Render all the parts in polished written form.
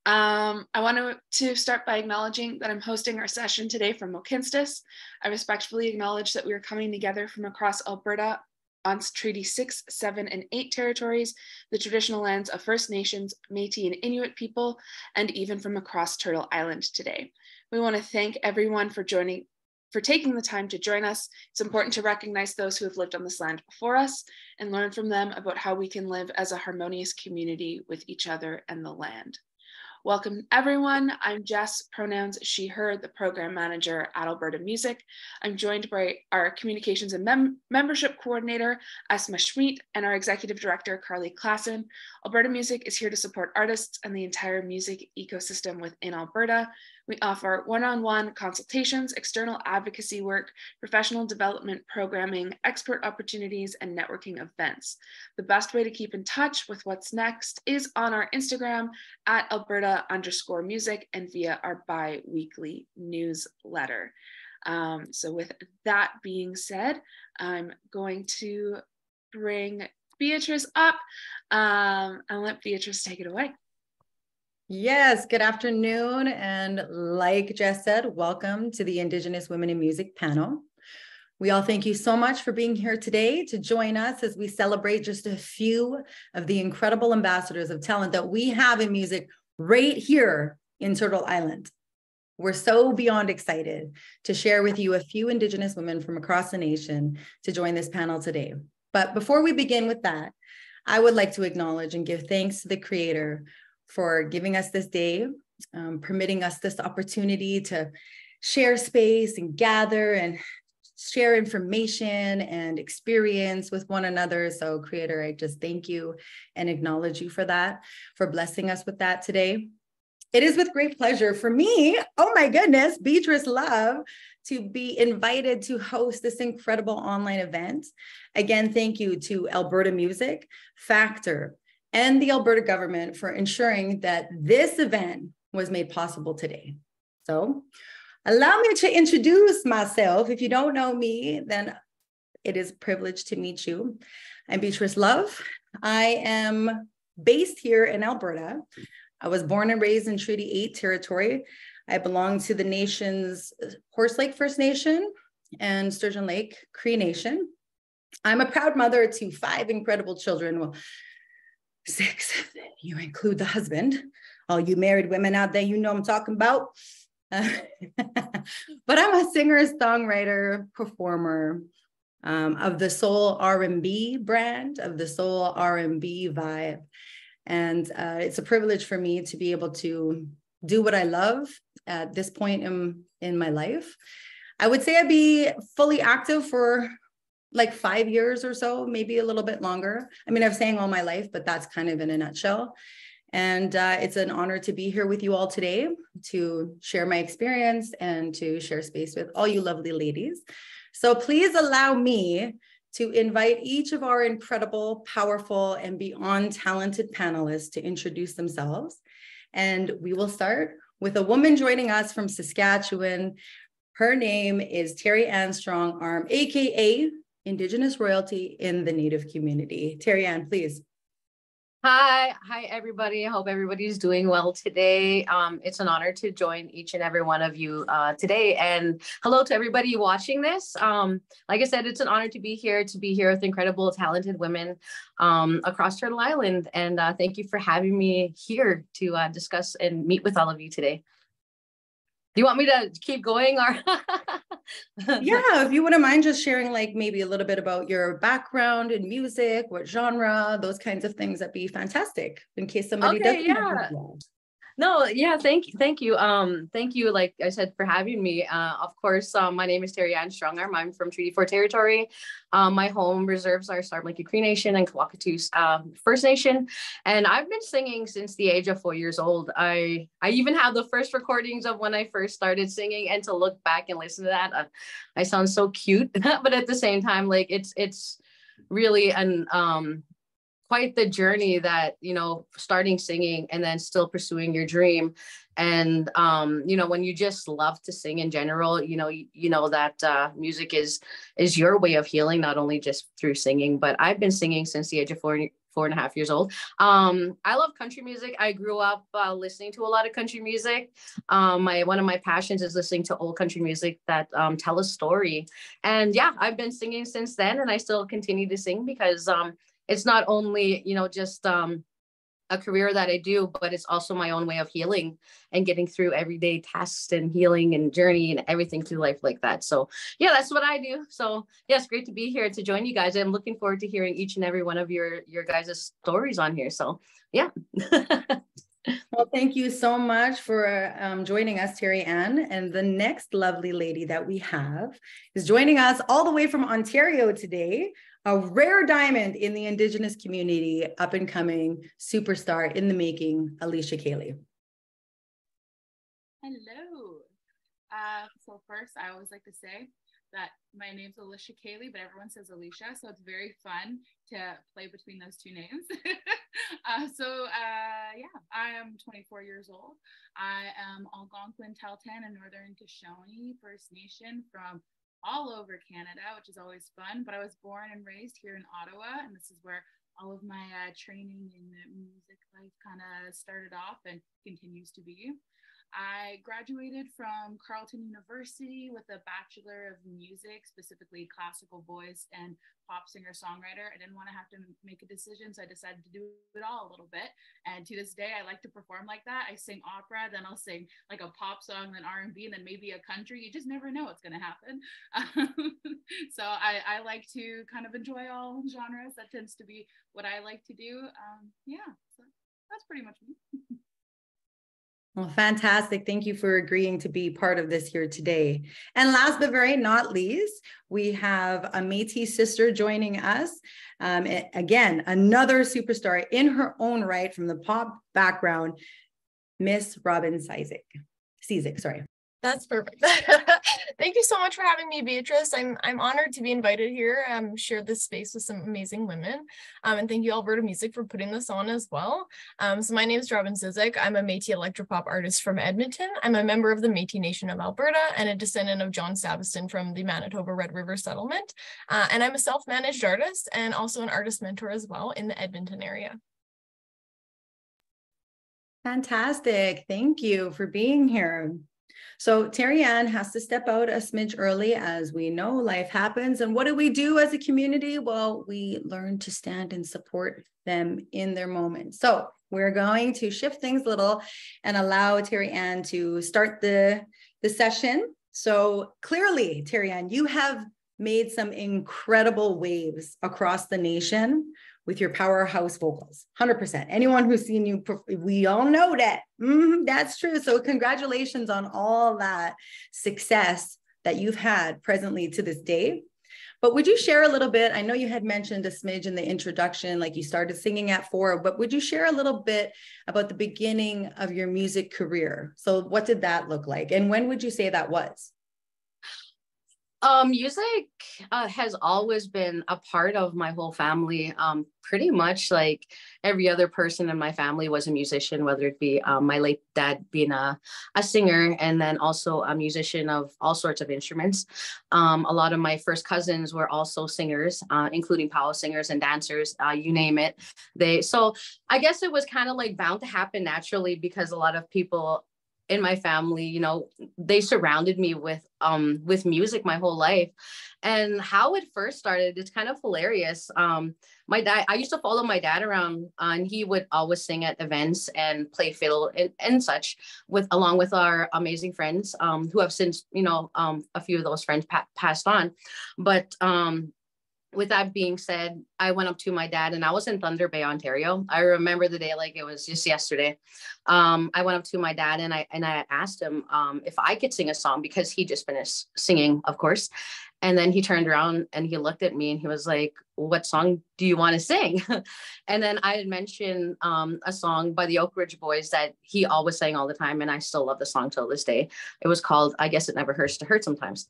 I want to start by acknowledging that I'm hosting our session today from Mohkinstsis. I respectfully acknowledge that we are coming together from across Alberta on Treaty 6, 7, and 8 territories, the traditional lands of First Nations, Métis, and Inuit people, and even from across Turtle Island today. We want to thank everyone for taking the time to join us. It's important to recognize those who have lived on this land before us and learn from them about how we can live as a harmonious community with each other and the land. Welcome everyone. I'm Jess, pronouns she, her, the program manager at Alberta Music. I'm joined by our communications and membership coordinator, Asma Schmidt, and our executive director, Carly Klassen. Alberta Music is here to support artists and the entire music ecosystem within Alberta. We offer one-on-one consultations, external advocacy work, professional development programming, expert opportunities, and networking events. The best way to keep in touch with what's next is on our Instagram at Alberta_music and via our bi-weekly newsletter. So with that being said, I'm going to bring Beatrice up. I'll let Beatrice take it away. Yes, good afternoon. And like Jess said, welcome to the Indigenous Women in Music panel. We all thank you so much for being here today to join us as we celebrate just a few of the incredible ambassadors of talent that we have in music right here in Turtle Island. We're so beyond excited to share with you a few Indigenous women from across the nation to join this panel today. But before we begin with that, I would like to acknowledge and give thanks to the Creator for giving us this day, permitting us this opportunity to share space and gather and share information and experience with one another. So Creator, I just thank you and acknowledge you for that, for blessing us with that today. It is with great pleasure for me, oh my goodness, Beatrice Love, to be invited to host this incredible online event. Again, thank you to Alberta Music, Factor, and the Alberta government for ensuring that this event was made possible today. So allow me to introduce myself. If you don't know me, then it is a privilege to meet you. I'm Beatrice Love. I am based here in Alberta. I was born and raised in Treaty 8 territory. I belong to the nation's Horse Lake First Nation and Sturgeon Lake Cree Nation. I'm a proud mother to 5 incredible children. Well, 6, if you include the husband. All you married women out there, you know I'm talking about. But I'm a singer, songwriter, performer of the soul R&B brand, of the soul R&B vibe. And it's a privilege for me to be able to do what I love at this point in my life. I would say I'd be fully active for like 5 years or so, maybe a little bit longer. I mean, I've sang all my life, but that's kind of in a nutshell. And it's an honor to be here with you all today to share my experience and to share space with all you lovely ladies. So please allow me to invite each of our incredible, powerful, and beyond talented panelists to introduce themselves. And we will start with a woman joining us from Saskatchewan. Her name is Terri-Ann Strongarm, AKA Indigenous royalty in the Native community. Terri-Ann, please. Hi everybody. I hope everybody's doing well today. It's an honor to join each and every one of you today. And hello to everybody watching this. Like I said, it's an honor to be here with incredible, talented women across Turtle Island. And thank you for having me here to discuss and meet with all of you today. Do you want me to keep going or? Yeah, if you wouldn't mind just sharing like maybe a little bit about your background in music, what genre, those kinds of things, that'd be fantastic in case somebody doesn't know. No, yeah, thank you. Thank you, like I said, for having me. Of course, my name is Terri-Ann Strongarm. I'm from Treaty 4 territory. My home reserves are Sturgeon Lake Cree Nation and Kawakatus First Nation. And I've been singing since the age of 4 years old. I even have the first recordings of when I first started singing, and to look back and listen to that, I sound so cute, but at the same time, like it's really an quite the journey that, you know, starting singing and then still pursuing your dream. And, you know, when you just love to sing in general, you know that music is your way of healing, not only just through singing, but I've been singing since the age of 4.5 years old. I love country music. I grew up listening to a lot of country music. One of my passions is listening to old country music that tell a story. And yeah, I've been singing since then, and I still continue to sing because it's not only, just a career that I do, but it's also my own way of healing and getting through everyday tasks and healing and journey and everything through life like that. So yeah, that's what I do. So yeah, it's great to be here to join you guys. I'm looking forward to hearing each and every one of your guys' stories on here. So yeah. Well, thank you so much for joining us, Terri-Ann. And the next lovely lady that we have is joining us all the way from Ontario today, a rare diamond in the Indigenous community, up and coming superstar in the making, Alicia Kayley. Hello. So first, I always like to say that my name's Alicia Kayley, but everyone says Alicia, so it's very fun to play between those two names. Yeah, I am 24 years old. I am Algonquin, Tahltan, and Northern Shoshone First Nation from all over Canada, which is always fun, but I was born and raised here in Ottawa, and this is where all of my training in music life kind of started off and continues to be. I graduated from Carleton University with a Bachelor of Music, specifically classical voice and pop singer-songwriter. I didn't want to have to make a decision, so I decided to do it all a little bit. And to this day, I like to perform like that. I sing opera, then I'll sing like a pop song, then R&B, and then maybe a country. You just never know what's going to happen. So I like to kind of enjoy all genres. That tends to be what I like to do. Yeah, so that's pretty much me. Well, fantastic. Thank you for agreeing to be part of this here today. And last but very not least, we have a Métis sister joining us. Again, another superstar in her own right from the pop background, Miss Robin Cisek, sorry. That's perfect. Thank you so much for having me, Beatrice. I'm honored to be invited here, share this space with some amazing women. And thank you, Alberta Music, for putting this on as well. So my name is Robin Cisek. I'm a Métis electropop artist from Edmonton. I'm a member of the Métis Nation of Alberta and a descendant of John Saveston from the Manitoba Red River Settlement. And I'm a self-managed artist and also an artist mentor as well in the Edmonton area. Fantastic. Thank you for being here. So Terri-Ann has to step out a smidge early. As we know, life happens. And what do we do as a community? Well, we learn to stand and support them in their moment. So we're going to shift things a little and allow Terri-Ann to start the session. So clearly, Terri-Ann, you have made some incredible waves across the nation with your powerhouse vocals, 100%. Anyone who's seen you, we all know that. That's true. So congratulations on all that success that you've had presently to this day. But would you share a little bit? I know you had mentioned a smidge in the introduction, like you started singing at 4, but would you share a little bit about the beginning of your music career? So what did that look like? And when would you say that was? Music has always been a part of my whole family. Pretty much like every other person in my family was a musician, whether it be my late dad being a singer and then also a musician of all sorts of instruments. A lot of my first cousins were also singers, including powwow singers and dancers, you name it. So I guess it was kind of like bound to happen naturally because a lot of people in my family, they surrounded me with music my whole life. And how it first started, it's kind of hilarious. My dad, I used to follow my dad around and he would always sing at events and play fiddle and such along with our amazing friends who have since, a few of those friends passed on. But with that being said, I went up to my dad and I was in Thunder Bay, Ontario. I remember the day like it was just yesterday. I went up to my dad and I asked him if I could sing a song because he just finished singing, of course. And then he turned around and he looked at me and he was like, what song do you want to sing? And then I had mentioned a song by the Oak Ridge Boys that he always sang all the time. And I still love the song till this day. It was called, I Guess It Never Hurts to Hurt Sometimes.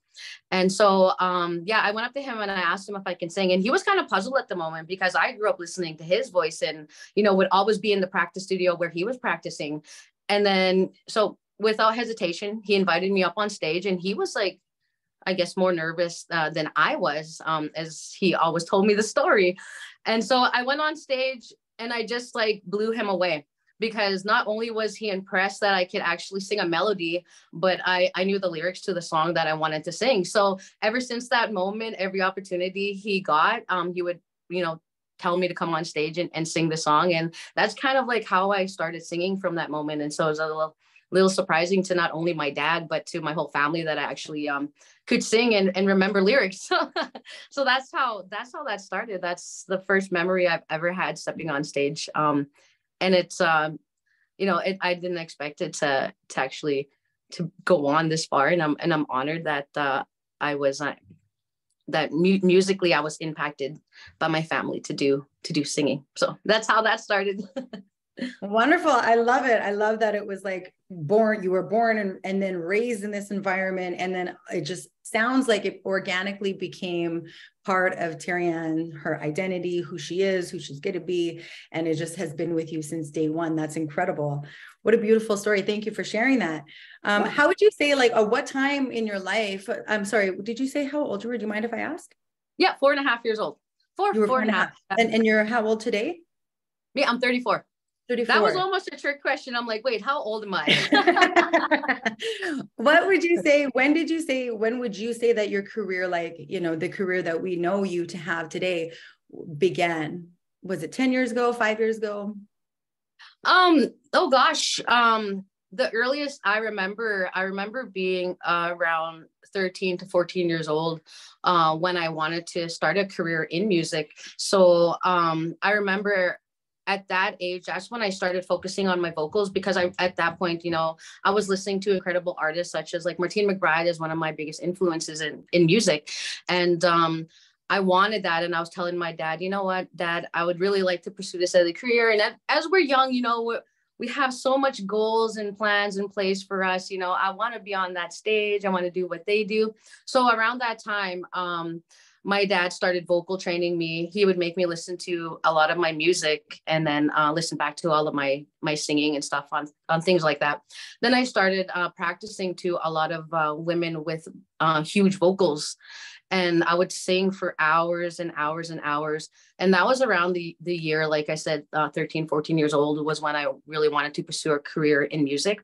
And so, I went up to him and I asked him if I can sing. And he was kind of puzzled at the moment because I grew up listening to his voice and, would always be in the practice studio where he was practicing. And then, so without hesitation, he invited me up on stage and he was like, I guess more nervous than I was, as he always told me the story. And so I went on stage and I just like blew him away, because not only was he impressed that I could actually sing a melody, but I knew the lyrics to the song that I wanted to sing. So ever since that moment, every opportunity he got, he would, tell me to come on stage and sing the song. And that's kind of like how I started singing from that moment. And so it was a little surprising to not only my dad, but to my whole family, that I actually could sing and remember lyrics. So that's how that started. That's the first memory I've ever had stepping on stage. And it's, I didn't expect it to actually to go on this far. And I'm honored that I was musically I was impacted by my family to do singing. So that's how that started. Wonderful. I love it. I love that it was like you were born and then raised in this environment. And then it just sounds like it organically became part of Terri-Ann, her identity, who she is, who she's going to be. And it just has been with you since day one. That's incredible. What a beautiful story. Thank you for sharing that. How would you say, like, what time in your life, I'm sorry, did you say how old you were? Do you mind if I ask? Yeah, 4.5 years old. Four and a half. And you're how old today? Me, I'm 34. 34. That was almost a trick question. I'm like, wait, how old am I? What would you say? When would you say that your career, like, the career that we know you to have today began? Was it 10 years ago, 5 years ago? Oh gosh. The earliest I remember being around 13 to 14 years old when I wanted to start a career in music. So I remember at that age, that's when I started focusing on my vocals, because at that point, I was listening to incredible artists such as like Martine McBride is one of my biggest influences in music. And I wanted that. And I was telling my dad, you know what, Dad, I would really like to pursue this as a career. And as we're young, we have so much goals and plans in place for us. I want to be on that stage. I want to do what they do. So around that time, my dad started vocal training me. He would make me listen to a lot of my music and then listen back to all of my singing and stuff on things like that. Then I started practicing to a lot of women with huge vocals. And I would sing for hours and hours and hours. And that was around the year, like I said, 13, 14 years old was when I really wanted to pursue a career in music.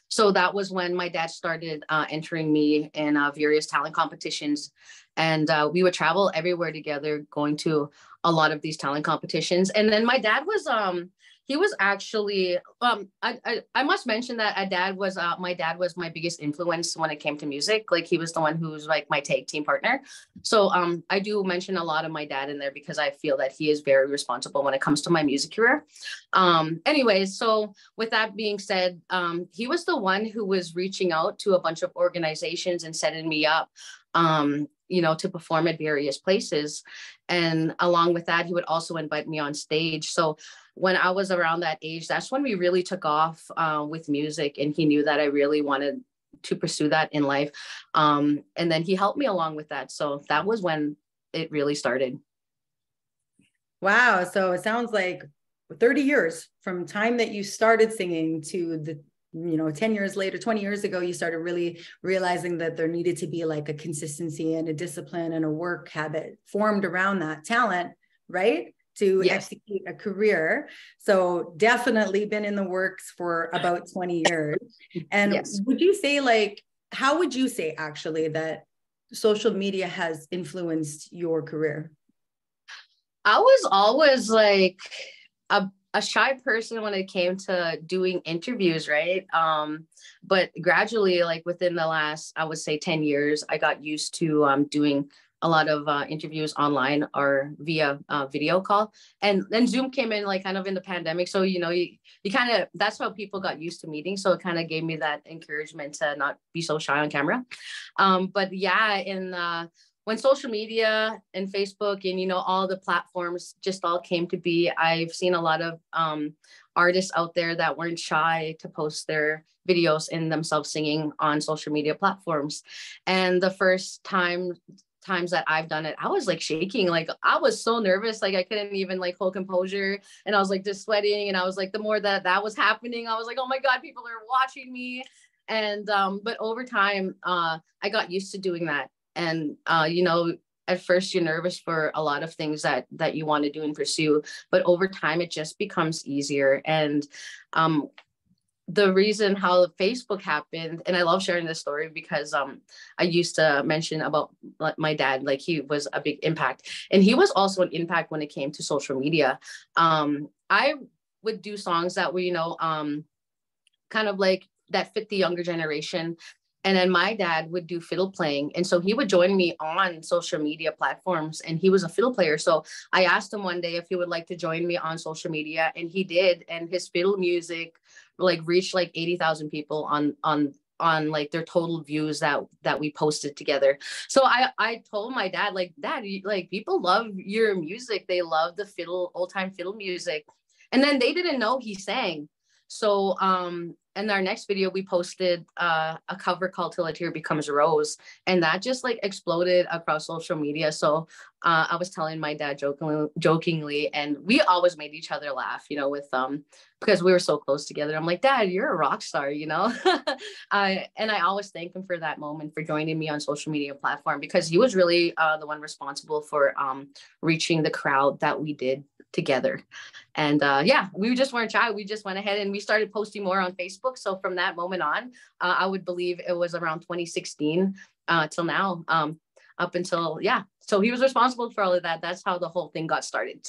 So that was when my dad started entering me in various talent competitions. And we would travel everywhere together, going to a lot of these talent competitions. And then my dad was, he was actually, I must mention that my dad was my biggest influence when it came to music. Like, he was the one who was like my tag team partner. So I do mention a lot of my dad in there because I feel that he is very responsible when it comes to my music career. Anyways, so with that being said, he was the one who was reaching out to a bunch of organizations and setting me up, to perform at various places. And along with that, he would also invite me on stage. So when I was around that age, that's when we really took off with music. And he knew that I really wanted to pursue that in life. And then he helped me along with that. So that was when it really started. Wow. So it sounds like 30 years from time that you started singing to the 10 years later, 20 years ago, you started really realizing that there needed to be like a consistency and a discipline and a work habit formed around that talent, right? To execute a career. So definitely been in the works for about 20 years. And would you say, like, how would you say actually that social media has influenced your career? I was always like a shy person when it came to doing interviews, right? But gradually, like within the last, I would say 10 years, I got used to doing a lot of interviews online or via video call. And then Zoom came in like kind of in the pandemic. So, you kind of, that's how people got used to meetings. So it kind of gave me that encouragement to not be so shy on camera. But yeah, when social media and Facebook and, all the platforms just all came to be, I've seen a lot of artists out there that weren't shy to post their videos in themselves singing on social media platforms. And the first times that I've done it, I was like shaking. Like, I was so nervous. Like, I couldn't even like hold composure, and I was like just sweating. And I was like, the more that was happening, I was like, oh my God, people are watching me. And, but over time, I got used to doing that. And, at first you're nervous for a lot of things that you want to do and pursue, but over time it just becomes easier. And the reason how Facebook happened, and I love sharing this story because I used to mention about my dad, like he was a big impact, and he was also an impact when it came to social media. I would do songs that were, kind of like that fit the younger generation. And then my dad would do fiddle playing. And so he would join me on social media platforms, and he was a fiddle player. So I asked him one day if he would like to join me on social media, and he did. And his fiddle music like reached like 80,000 people on like their total views that we posted together. So I told my dad, like, Dad, like people love your music. They love the old time fiddle music. And then they didn't know he sang. So in our next video, we posted a cover called Till a Tear Becomes a Rose, and that just like exploded across social media. So I was telling my dad jokingly, and we always made each other laugh, with because we were so close together. I'm like, Dad, you're a rock star, and I always thank him for that moment, for joining me on social media platform, because he was really the one responsible for reaching the crowd that we did together. And we just weren't shy. We just went ahead and we started posting more on Facebook. So from that moment on, I would believe it was around 2016 till now, up until, so he was responsible for all of that. That's how the whole thing got started.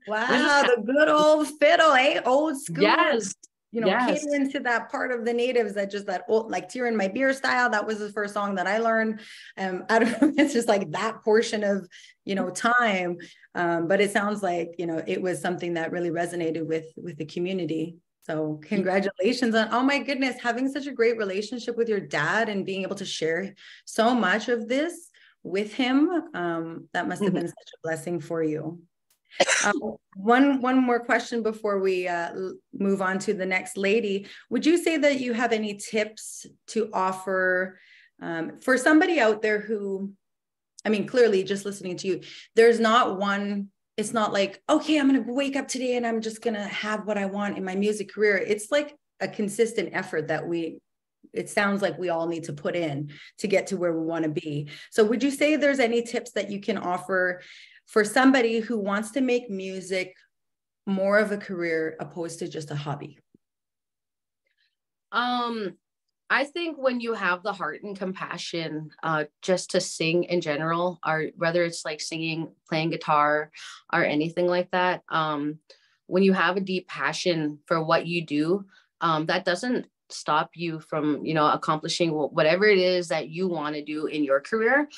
Wow, the good old fiddle, old school. Yes. Catering to that part of the natives, that old, like Tear in My Beer style. That was the first song that I learned. It's just like that portion of, time. But it sounds like, it was something that really resonated with the community. So congratulations on, oh my goodness, having such a great relationship with your dad and being able to share so much of this with him. That must have been such a blessing for you. One more question before we move on to the next lady. Would you say that you have any tips to offer for somebody out there who, clearly just listening to you, there's not one, it's not like, okay, I'm going to wake up today and I'm just going to have what I want in my music career. It's like a consistent effort that it sounds like we all need to put in to get to where we want to be. So would you say there's any tips that you can offer for somebody who wants to make music more of a career opposed to just a hobby? I think when you have the heart and compassion just to sing in general, or whether it's like singing, playing guitar, or anything like that, when you have a deep passion for what you do, that doesn't stop you from, accomplishing whatever it is that you want to do in your career.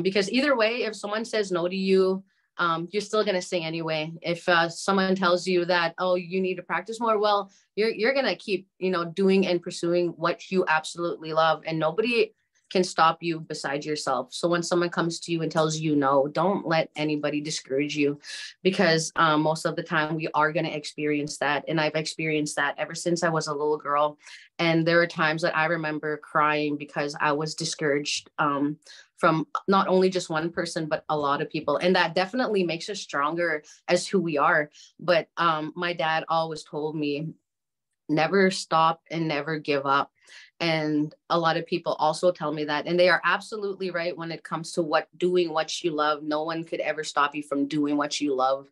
Because either way, if someone says no to you, you're still going to sing anyway. If someone tells you that, oh, you need to practice more, well, you're going to keep, doing and pursuing what you absolutely love, and nobody can stop you besides yourself. So when someone comes to you and tells you no, don't let anybody discourage you, because most of the time we are going to experience that. And I've experienced that ever since I was a little girl. And there are times that I remember crying because I was discouraged from not only just one person, but a lot of people. And that definitely makes us stronger as who we are. But my dad always told me, never stop and never give up. And a lot of people also tell me that, and they are absolutely right when it comes to doing what you love. No one could ever stop you from doing what you love.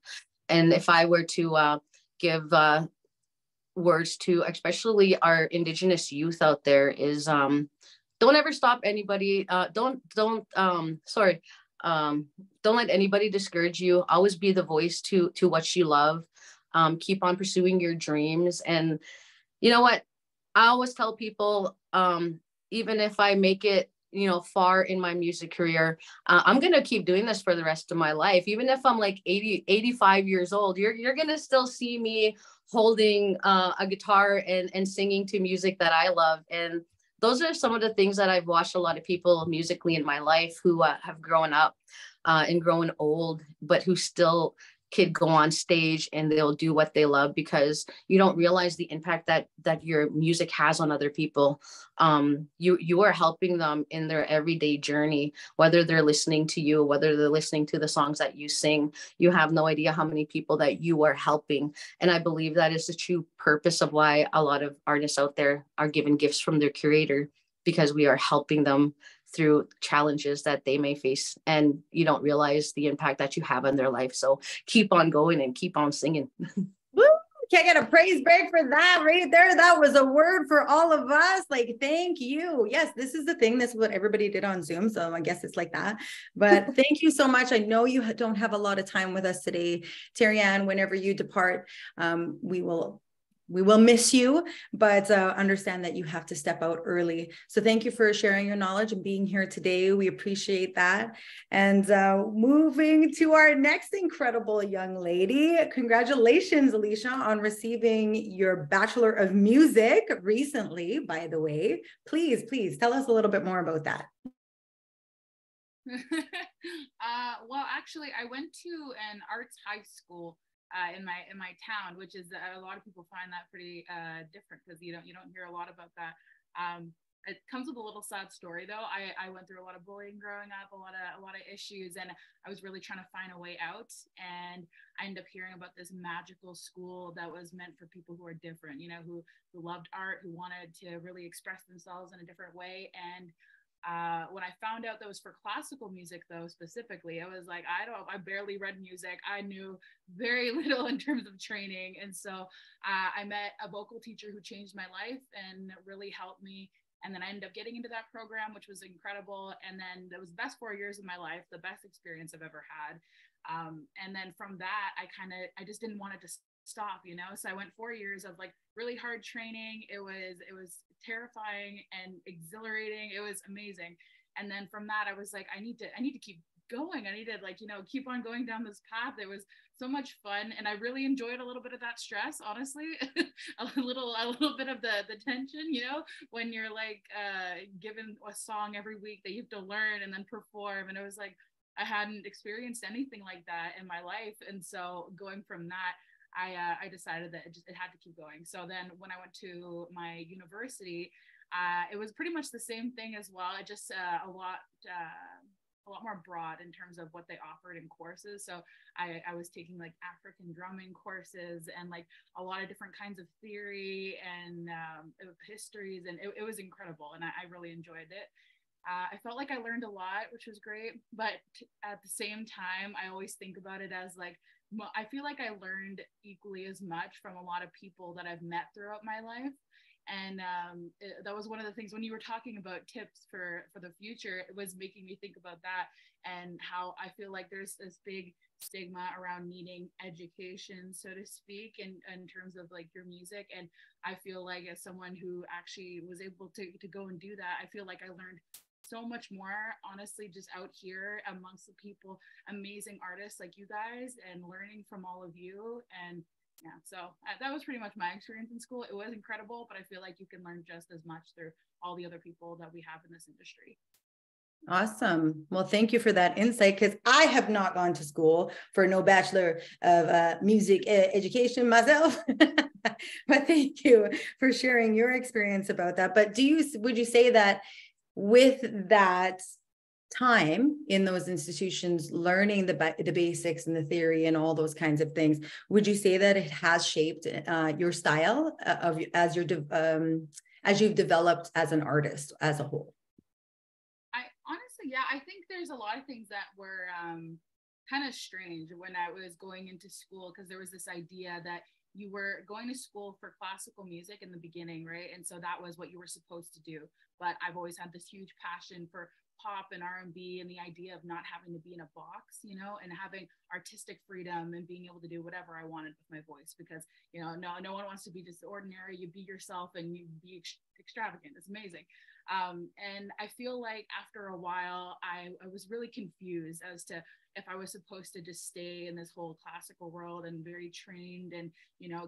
And if I were to give words to especially our Indigenous youth out there, is don't ever stop anybody. Don't let anybody discourage you. Always be the voice to what you love. Keep on pursuing your dreams. And you know what? I always tell people, even if I make it, far in my music career, I'm going to keep doing this for the rest of my life. Even if I'm like 80, 85 years old, you're going to still see me holding a guitar and singing to music that I love. And those are some of the things that I've watched a lot of people musically in my life who have grown up and grown old, but who still could go on stage and they'll do what they love, because you don't realize the impact that your music has on other people. You are helping them in their everyday journey, whether they're listening to you, whether they're listening to the songs that you sing. You have no idea how many people that you are helping. And I believe that is the true purpose of why a lot of artists out there are given gifts from their creator, because we are helping them through challenges that they may face, and you don't realize the impact that you have on their life. So keep on going and keep on singing. Woo! Can't get a praise break for that right there. That was a word for all of us. Like, thank you. Yes, this is the thing. This is what everybody did on Zoom. So I guess it's like that. But thank you so much. I know you don't have a lot of time with us today, Terri-Ann. Whenever you depart, we will miss you, but understand that you have to step out early. So thank you for sharing your knowledge and being here today. We appreciate that. And moving to our next incredible young lady. Congratulations, Alicia, on receiving your Bachelor of Music recently, by the way. Please tell us a little bit more about that. Well, actually, I went to an arts high school in my town, which is a lot of people find that pretty different, because you don't hear a lot about that. It comes with a little sad story though. I went through a lot of bullying growing up, a lot of issues, and I was really trying to find a way out. And I ended up hearing about this magical school that was meant for people who are different, who loved art, who wanted to really express themselves in a different way. And when I found out that was for classical music, though, specifically, I was like, I barely read music. I knew very little in terms of training. And so I met a vocal teacher who changed my life and really helped me. And then I ended up getting into that program, which was incredible. And then that was the best 4 years of my life, the best experience I've ever had. And then from that, I just didn't want it to stop, So I went 4 years of like really hard training. It was terrifying and exhilarating. It was amazing. And then from that, I was like, I need to keep going. I need to keep on going down this path. It was so much fun, and I really enjoyed a little bit of that stress, honestly. a little bit of the tension, when you're like given a song every week that you have to learn and then perform. And it was like I hadn't experienced anything like that in my life. And so going from that, I decided that it had to keep going. So then when I went to my university, it was pretty much the same thing as well. It just a lot more broad in terms of what they offered in courses. So I was taking like African drumming courses and like a lot of different kinds of theory and histories, and it was incredible, and I really enjoyed it. I felt like I learned a lot, which was great, but at the same time, I always think about it as like, I feel like I learned equally as much from a lot of people that I've met throughout my life. And that was one of the things when you were talking about tips for the future, it was making me think about that and how I feel like there's this big stigma around needing education, so to speak, in terms of like your music. And I feel like as someone who actually was able to go and do that, I feel like I learned so much more, honestly, just out here amongst the people, amazing artists like you guys, and learning from all of you. And yeah, so that was pretty much my experience in school. It was incredible, but I feel like you can learn just as much through all the other people that we have in this industry. Awesome. Well, thank you for that insight, because I have not gone to school for no Bachelor of Music education myself. But thank you for sharing your experience about that. But would you say that with that time in those institutions, learning the basics and the theory and all those kinds of things, would you say that it has shaped your style as you've developed as an artist as a whole? I think there's a lot of things that were kind of strange when I was going into school, because there was this idea that you were going to school for classical music in the beginning, right? And so that was what you were supposed to do. But I've always had this huge passion for pop and R&B, and the idea of not having to be in a box, and having artistic freedom and being able to do whatever I wanted with my voice, because no one wants to be just ordinary. You be yourself and you be extravagant. It's amazing. And I feel like after a while I was really confused as to if I was supposed to just stay in this whole classical world and very trained and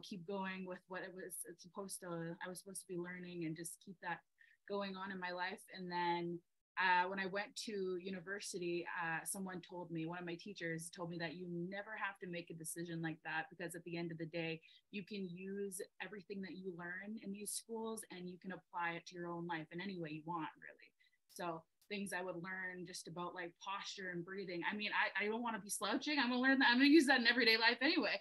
keep going with what I was supposed to be learning and just keep that going on in my life. And then when I went to university, one of my teachers told me that you never have to make a decision like that, because at the end of the day, you can use everything that you learn in these schools and you can apply it to your own life in any way you want, really. So things I would learn just about like posture and breathing. I mean, I don't want to be slouching. I'm going to learn that. I'm going to use that in everyday life anyway.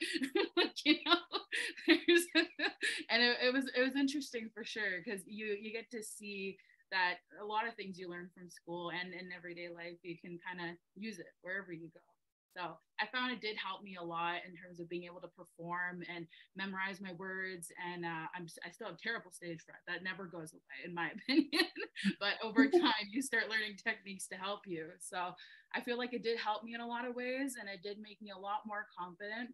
And it was interesting for sure, because you get to see that a lot of things you learn from school and in everyday life, you can kind of use it wherever you go. So I found it did help me a lot in terms of being able to perform and memorize my words. And I still have terrible stage fright. That never goes away, in my opinion. But over time, you start learning techniques to help you. So I feel like it did help me in a lot of ways, and it did make me a lot more confident.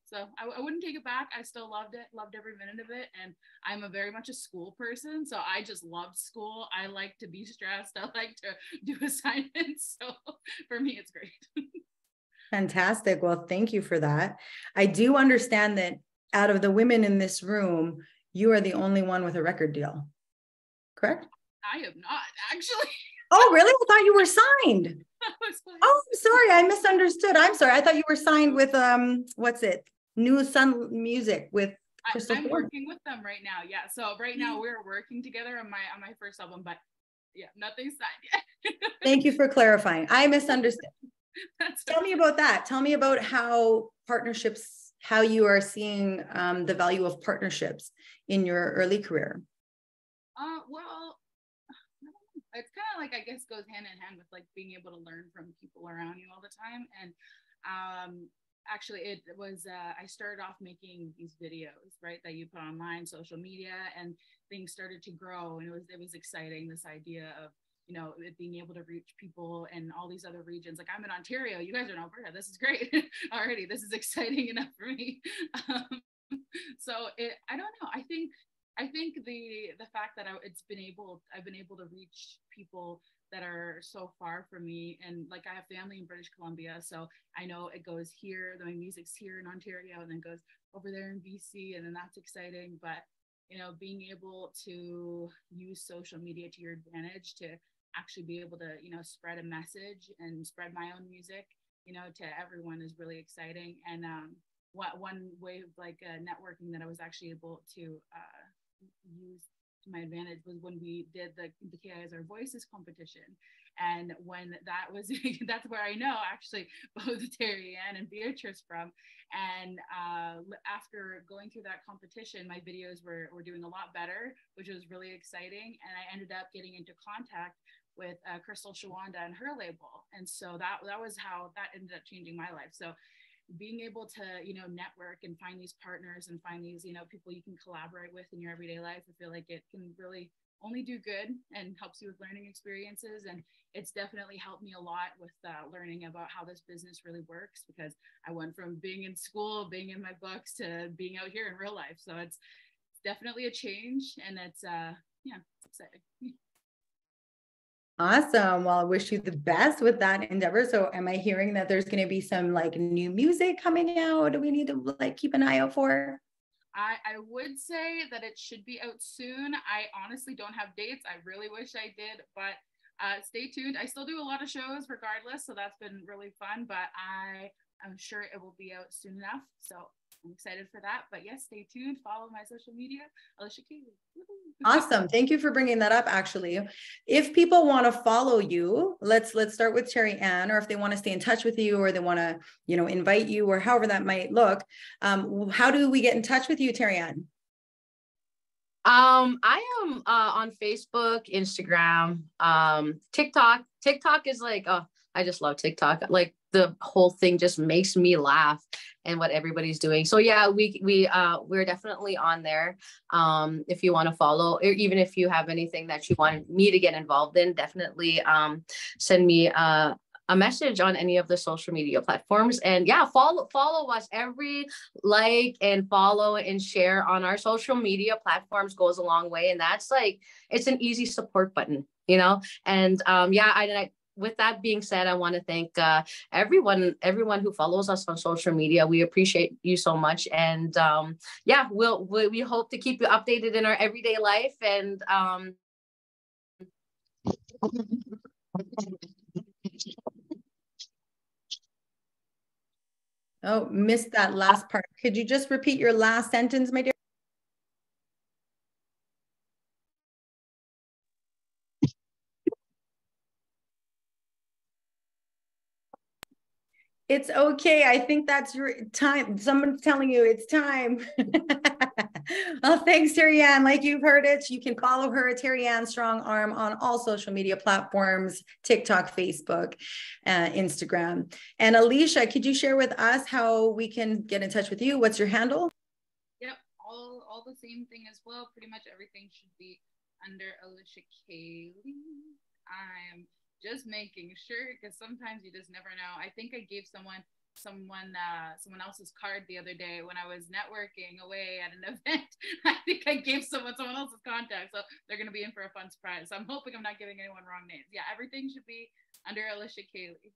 So I wouldn't take it back. I still loved it, loved every minute of it. And I'm a very much a school person. So I just loved school. I like to be stressed. I like to do assignments. So for me, it's great. Fantastic. Well, thank you for that. I do understand that out of the women in this room, you are the only one with a record deal, correct? I am not, actually. Oh, really? I thought you were signed. Oh, I'm sorry. I misunderstood. I'm sorry. I thought you were signed with, what's it? New Sun Music with Crystal. I'm working with them right now. Yeah. So right now we're working together on my first album, but yeah, nothing's signed yet. Thank you for clarifying. I misunderstood. Tell me about that. Tell me about how partnerships, how you are seeing the value of partnerships in your early career. Well, it's kind of like, I guess, goes hand in hand with like being able to learn from people around you all the time. And actually it was, I started off making these videos, right, that you put online, social media, and things started to grow. And it was exciting, this idea of, you know, it being able to reach people in all these other regions. Like, I'm in Ontario, you guys are in Alberta. This is great already. This is exciting enough for me. So I don't know. I think the fact that I've been able to reach people that are so far from me, and like, I have family in British Columbia, so I know it goes here, my music's here in Ontario, and then goes over there in BC, and then that's exciting. But you know, being able to use social media to your advantage to actually be able to, you know, spread a message and spread my own music, you know, to everyone is really exciting. And one way of like networking that I was actually able to use to my advantage was when we did the KI's Our Voices competition. And when that was, that's where I know actually both Terri-Ann and Beatrice from. And after going through that competition, my videos were doing a lot better, which was really exciting. And I ended up getting into contact with Crystal Shawanda and her label. And so that was how that ended up changing my life. So being able to, you know, network and find these partners and find these, you know, people you can collaborate with in your everyday life, I feel like it can really only do good and helps you with learning experiences. And it's definitely helped me a lot with learning about how this business really works, because I went from being in school, being in my books, to being out here in real life. So it's definitely a change, and it's yeah, it's exciting. Awesome. Well, I wish you the best with that endeavor. So am I hearing that there's going to be some like new music coming out? Do we need to like keep an eye out for? I would say that it should be out soon. I honestly don't have dates. I really wish I did, but stay tuned. I still do a lot of shows regardless, so that's been really fun, but I'm sure it will be out soon enough. So I'm excited for that. But yes, stay tuned. Follow my social media, Alicia Kayley. Awesome. Thank you for bringing that up. Actually, if people want to follow you, let's start with Terri-Ann, or if they want to stay in touch with you, or they want to, you know, invite you, or however that might look. How do we get in touch with you, Terri-Ann? I am on Facebook, Instagram, TikTok. TikTok is like, oh, I just love TikTok. Like, the whole thing just makes me laugh, and what everybody's doing. So yeah, we're definitely on there. If you want to follow, or even if you have anything that you want me to get involved in, definitely send me a message on any of the social media platforms. And yeah, follow us. Every like and follow and share on our social media platforms goes a long way. And that's like, it's an easy support button, you know? And yeah, with that being said, I want to thank everyone who follows us on social media. We appreciate you so much. And yeah, we hope to keep you updated in our everyday life. And oh, missed that last part. Could you just repeat your last sentence, my dear? It's okay. I think that's your time. Someone's telling you it's time. Well, thanks, Terri-Ann. Like you've heard it, you can follow her, Terri-Ann Strongarm, on all social media platforms, TikTok, Facebook, Instagram. And Alicia, could you share with us how we can get in touch with you? What's your handle? Yep, all the same thing as well. Pretty much everything should be under Alicia Kayley. I'm just making sure, because sometimes you just never know. I think I gave someone else's card the other day when I was networking away at an event. I think I gave someone else's contact, so they're going to be in for a fun surprise. So I'm hoping I'm not giving anyone wrong names. Yeah, everything should be under Alicia Kayley,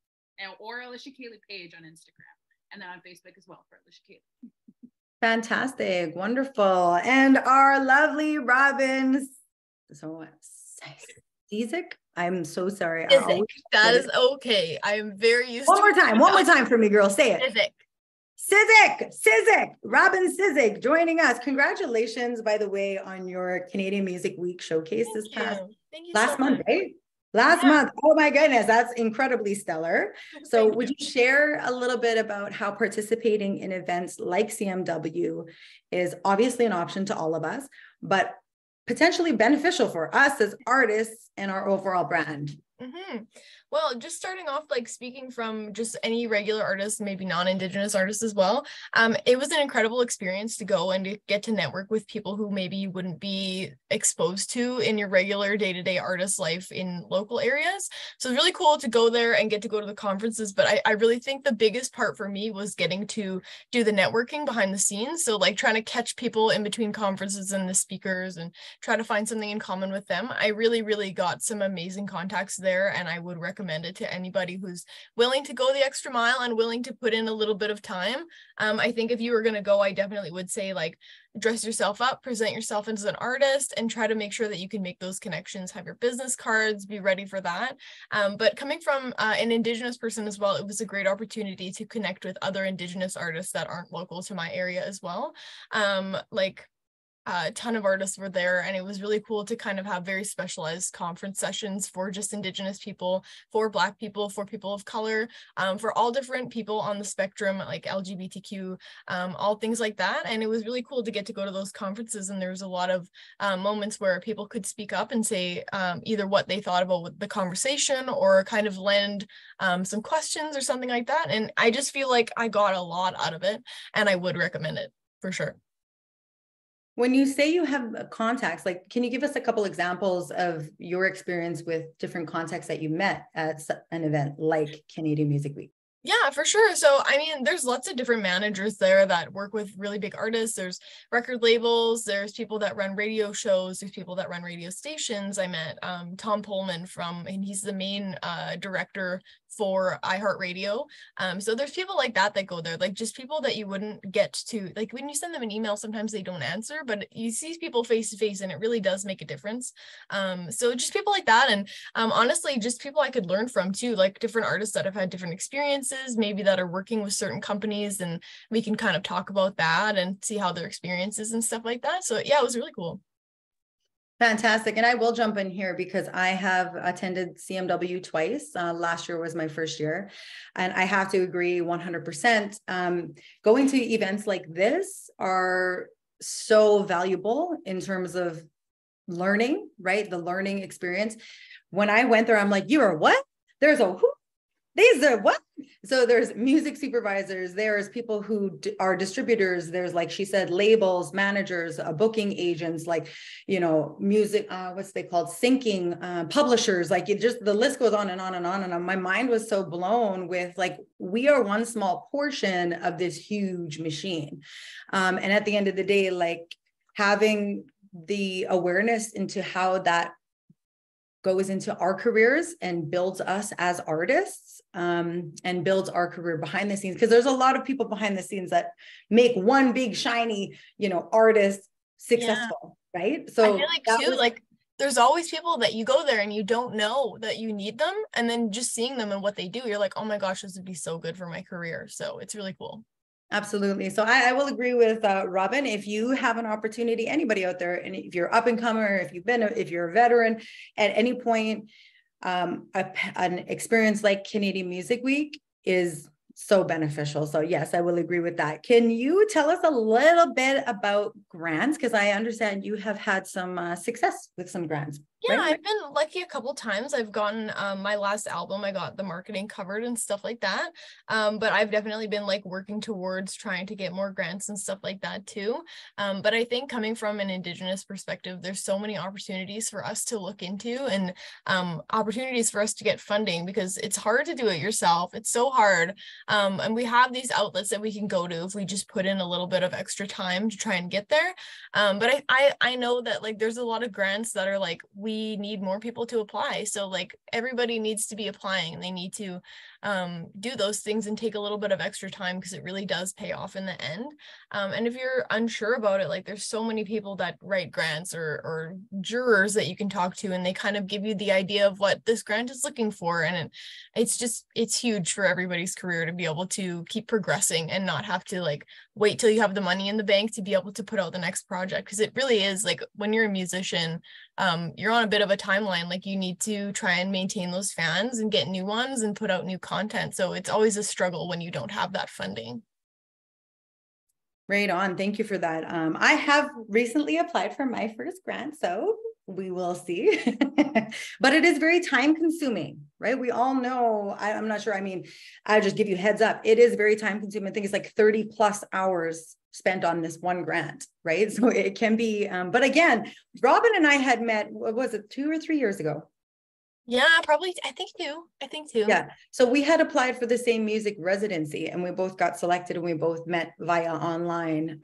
or Alicia Kayley page on Instagram, and then on Facebook as well for Alicia Kayley. Fantastic, wonderful. And our lovely Robin, so Cisek. I'm so sorry. That is okay. I am very used to it. One more time for me, girl. Say it. Cisek. Robin Cisek joining us. Congratulations, by the way, on your Canadian Music Week showcase last month, right? Last month. Oh my goodness, that's incredibly stellar. So would you share a little bit about how participating in events like CMW is obviously an option to all of us, but potentially beneficial for us as artists and our overall brand? Well, just starting off, like speaking from just any regular artist, maybe non-Indigenous artists as well, it was an incredible experience to go and to get to network with people who maybe you wouldn't be exposed to in your regular day-to-day artist life in local areas. So it's really cool to go there and get to go to the conferences. But I really think the biggest part for me was getting to do the networking behind the scenes. So like trying to catch people in between conferences and the speakers and try to find something in common with them. I really, really got some amazing contacts there, and I would recommend it to anybody who's willing to go the extra mile and willing to put in a little bit of time. I think if you were going to go, I definitely would say like dress yourself up, present yourself as an artist, and try to make sure that you can make those connections, have your business cards, be ready for that. But coming from an Indigenous person as well, it was a great opportunity to connect with other Indigenous artists that aren't local to my area as well. A ton of artists were there, and it was really cool to kind of have very specialized conference sessions for just Indigenous people, for Black people, for people of color, for all different people on the spectrum, like LGBTQ, all things like that. And it was really cool to get to go to those conferences, and there was a lot of moments where people could speak up and say either what they thought about the conversation or kind of lend some questions or something like that. And I just feel like I got a lot out of it, and I would recommend it for sure. When you say you have contacts, like, can you give us a couple examples of your experience with different contacts that you met at an event like Canadian Music Week? Yeah, for sure. So, I mean, there's lots of different managers there that work with really big artists. There's record labels, there's people that run radio shows, there's people that run radio stations. I met Tom Pullman and he's the main director for iHeartRadio. So there's people like that go there, like just people that you wouldn't get to, like when you send them an email, sometimes they don't answer, but you see people face to face and it really does make a difference. So just people like that. And honestly, just people I could learn from too, like different artists that have had different experiences, maybe that are working with certain companies, and we can kind of talk about that and see how their experiences and stuff like that. So yeah, it was really cool. Fantastic. And I will jump in here because I have attended CMW twice. Last year was my first year. And I have to agree 100%. Going to events like this are so valuable in terms of learning, right? The learning experience. When I went there, I'm like, you are what? There's a who? These are what? So there's music supervisors, there's people who are distributors, there's, like she said, labels, managers, booking agents, like, you know, music, what's they called, syncing, publishers, like it just, the list goes on and on and on. And my mind was so blown with like, we are one small portion of this huge machine. And at the end of the day, like having the awareness into how that goes into our careers and builds us as artists, and builds our career behind the scenes. Because there's a lot of people behind the scenes that make one big shiny, you know, artist successful, right? So I feel like too, like there's always people that you go there and you don't know that you need them. And then just seeing them and what they do, you're like, oh my gosh, this would be so good for my career. So it's really cool. Absolutely. So I will agree with Robin. If you have an opportunity, anybody out there, and if you're up and comer, if you're a veteran at any point, an experience like Canadian Music Week is so beneficial. So yes, I will agree with that. Can you tell us a little bit about grants? Because I understand you have had some success with some grants. Yeah, Right? I've been lucky a couple times. I've gotten my last album, I got the marketing covered and stuff like that. But I've definitely been like working towards trying to get more grants and stuff like that too. But I think coming from an Indigenous perspective, there's so many opportunities for us to look into and opportunities for us to get funding, because it's hard to do it yourself. It's so hard. And we have these outlets that we can go to if we just put in a little bit of extra time to try and get there. But I know that like there's a lot of grants that are like, we need more people to apply. So like everybody needs to be applying, and they need to do those things and take a little bit of extra time, because it really does pay off in the end. And if you're unsure about it, like there's so many people that write grants or jurors that you can talk to, and they kind of give you the idea of what this grant is looking for. And it's huge for everybody's career to be able to keep progressing and not have to like wait till you have the money in the bank to be able to put out the next project. Because it really is like, when you're a musician, you're on a bit of a timeline. Like you need to try and maintain those fans and get new ones and put out new content. So it's always a struggle when you don't have that funding. Right on. Thank you for that. I have recently applied for my first grant, so we will see. But it is very time consuming, right? We all know, I'm not sure. I mean, I'll just give you heads up. It is very time consuming. I think it's like 30 plus hours spent on this one grant, right? So it can be, but again, Robin and I had met, what was it, 2 or 3 years ago? Yeah, probably. I think two. Yeah. So we had applied for the same music residency, and we both got selected, and we both met via online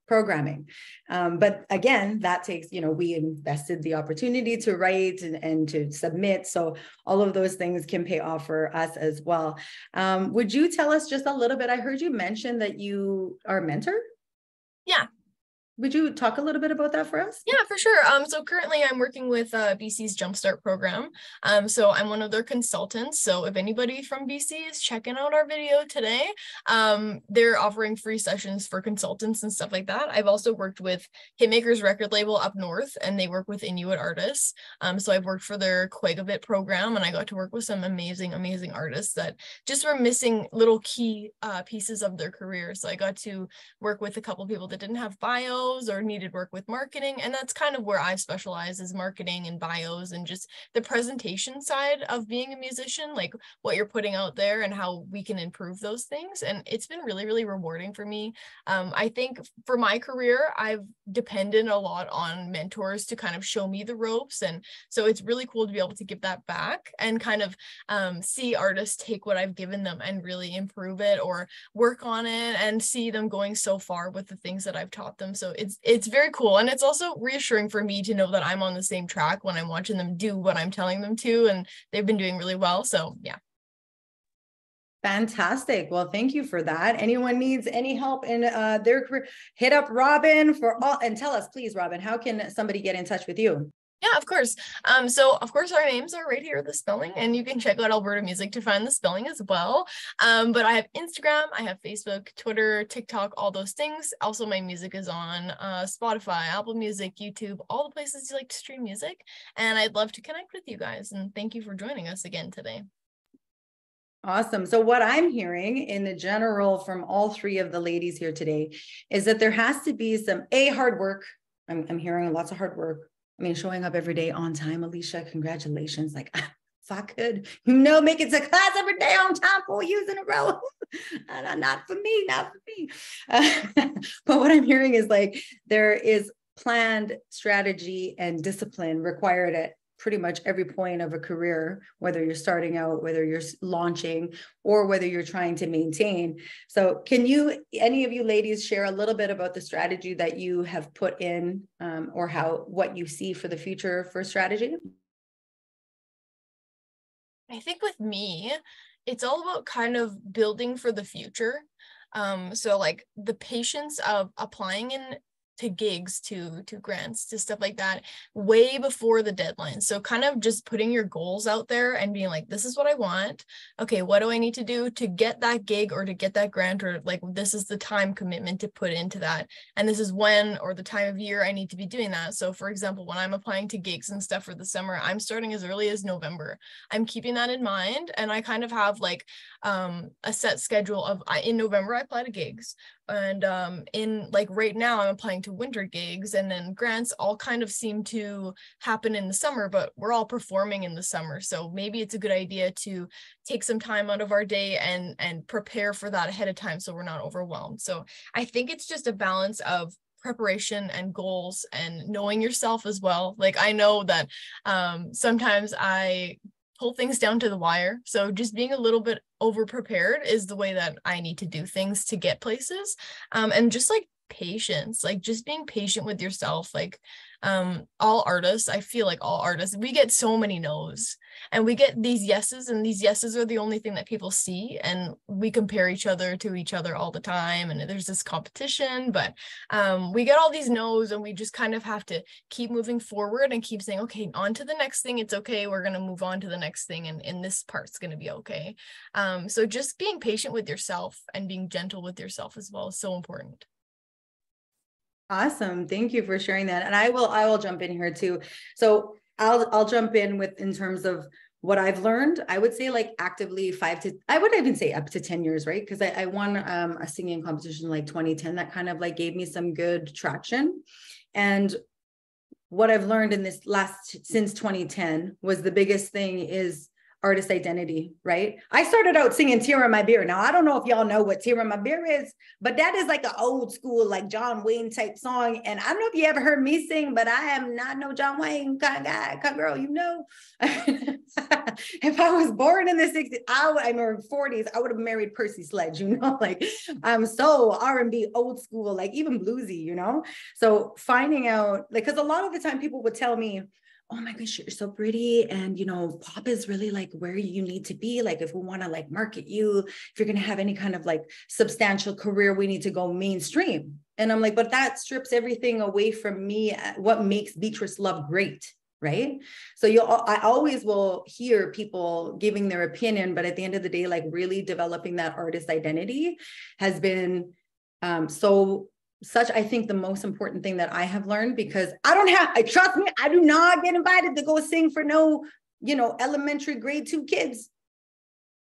programming. But again, that takes, we invested the opportunity to write and to submit. So all of those things can pay off for us as well. Would you tell us just a little bit? I heard you mention that you are a mentor. Yeah. Would you talk a little bit about that for us? Yeah, for sure. So currently I'm working with BC's Jumpstart program. So I'm one of their consultants. So if anybody from BC is checking out our video today, they're offering free sessions for consultants and stuff like that. I've also worked with Hitmakers record label up north, and they work with Inuit artists. So I've worked for their Quagabit program, and I got to work with some amazing, amazing artists that just were missing little key pieces of their career. So I got to work with a couple people that didn't have bios or needed work with marketing, and that's kind of where I specialize, is marketing and bios and just the presentation side of being a musician, like what you're putting out there and how we can improve those things. And it's been really, really rewarding for me. I think for my career, I've depended a lot on mentors to kind of show me the ropes, and so it's really cool to be able to give that back and kind of see artists take what I've given them and really improve it or work on it, and see them going so far with the things that I've taught them. So it's very cool, and it's also reassuring for me to know that I'm on the same track when I'm watching them do what I'm telling them to, and they've been doing really well. So yeah. Fantastic. Well, thank you for that. Anyone needs any help in their career, hit up Robin for all, and tell us, please, Robin, how can somebody get in touch with you? Yeah, of course. So of course our names are right here, the spelling, and you can check out Alberta Music to find the spelling as well. But I have Instagram, I have Facebook, Twitter, TikTok, all those things. Also, my music is on Spotify, Apple Music, YouTube, all the places you like to stream music. And I'd love to connect with you guys. And thank you for joining us again today. Awesome. So what I'm hearing in the general from all three of the ladies here today is that there has to be some hard work. I'm hearing lots of hard work. I mean, showing up every day on time. Alicia, congratulations. Like, if I could, make it to class every day on time 4 years in a row. Not for me. But what I'm hearing is like, there is planned strategy and discipline required at pretty much every point of a career, whether you're starting out, whether you're launching, or whether you're trying to maintain. So can any of you ladies share a little bit about the strategy that you have put in, or what you see for the future for strategy? I think with me, it's all about kind of building for the future. So like the patience of applying in gigs, to grants, to stuff like that way before the deadline. So kind of just putting your goals out there and being like, this is what I want. Okay, what do I need to do to get that gig or to get that grant, or like, this is the time commitment to put into that. And this is when, or the time of year I need to be doing that. So for example, when I'm applying to gigs and stuff for the summer, I'm starting as early as November. I'm keeping that in mind. And I kind of have like a set schedule of, in November, I apply to gigs. And in like right now, I'm applying to winter gigs, and then grants all kind of seem to happen in the summer, but we're all performing in the summer. So maybe it's a good idea to take some time out of our day and prepare for that ahead of time so we're not overwhelmed. So I think it's just a balance of preparation and goals and knowing yourself as well. Like I know that sometimes I pull things down to the wire. So just being a little bit over prepared is the way that I need to do things to get places. And just like patience, like just being patient with yourself. Like all artists, I feel like all artists, we get so many no's, and we get these yeses, and these yeses are the only thing that people see, and we compare each other to each other all the time, and there's this competition. But we get all these no's, and we just kind of have to keep moving forward and keep saying, okay, on to the next thing. It's okay, we're going to move on to the next thing, and this part's going to be okay. So just being patient with yourself and being gentle with yourself as well is so important. Awesome. Thank you for sharing that. And I will jump in here too. So I'll jump in with, in terms of what I've learned. I would say like actively I would even say up to 10 years, right? Because I won a singing competition like 2010 that kind of like gave me some good traction. And what I've learned in this since 2010 was the biggest thing is artist identity, right? I started out singing Tear in My Beer. Now, I don't know if y'all know what Tear in My Beer is, but that is like an old school, like John Wayne type song. And I don't know if you ever heard me sing, but I am not no John Wayne kind of guy, kind of girl, you know. If I was born in the 60s, I'm in 40s, I would have married Percy Sledge, you know, like I'm so R&B old school, like even bluesy, you know? So finding out, like, because a lot of the time people would tell me, oh my gosh, you're so pretty. And, you know, pop is really like where you need to be. Like, if we want to like market you, if you're going to have any kind of like substantial career, we need to go mainstream. And I'm like, but that strips everything away from me. What makes Beatrice Love great, right? So I always will hear people giving their opinion, but at the end of the day, like really developing that artist identity has been I think the most important thing that I have learned, because trust me, I do not get invited to go sing for no, you know, elementary grade 2 kids.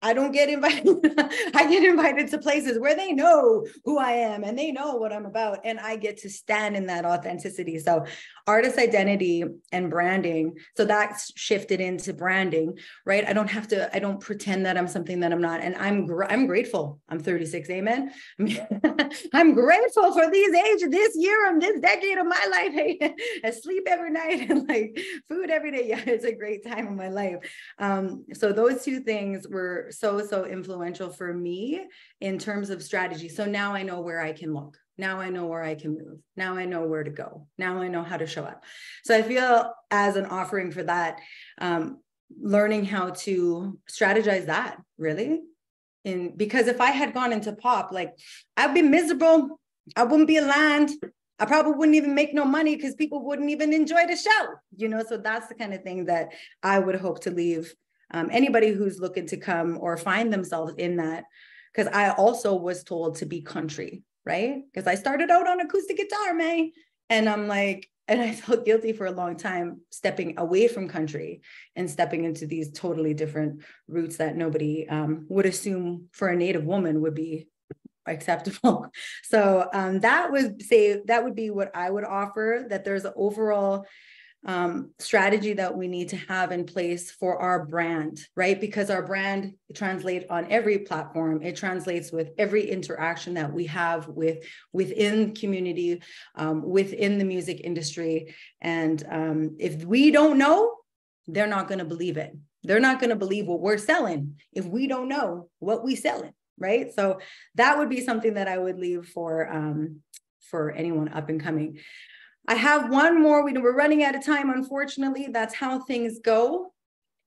I don't get invited. I get invited to places where they know who I am and they know what I'm about, and I get to stand in that authenticity. So artist identity and branding. So that's shifted into branding, right? I don't pretend that I'm something that I'm not. And I'm grateful. I'm 36. Amen. I'm grateful for this year of this decade of my life. Hey, I sleep every night and like food every day. Yeah, it's a great time of my life. So those two things were so influential for me in terms of strategy. So now I know where I can look. Now I know where I can move. Now I know where to go. Now I know how to show up. So I feel as an offering for that, learning how to strategize that really. Because if I had gone into pop, like I'd be miserable. I wouldn't be aligned. I probably wouldn't even make no money because people wouldn't even enjoy the show, you know? So that's the kind of thing that I would hope to leave anybody who's looking to come or find themselves in that. Because I also was told to be country, right? Because I started out on acoustic guitar, man. And I'm like, and I felt guilty for a long time stepping away from country and stepping into these totally different routes that nobody would assume for a Native woman would be acceptable. So that would be what I would offer, that there's an overall strategy that we need to have in place for our brand, right? Because our brand translates on every platform. It translates with every interaction that we have within community, within the music industry. And if we don't know, they're not going to believe it. They're not going to believe what we're selling if we don't know what we're selling, right? So that would be something that I would leave for anyone up and coming. I have one more. We're running out of time, unfortunately. That's how things go.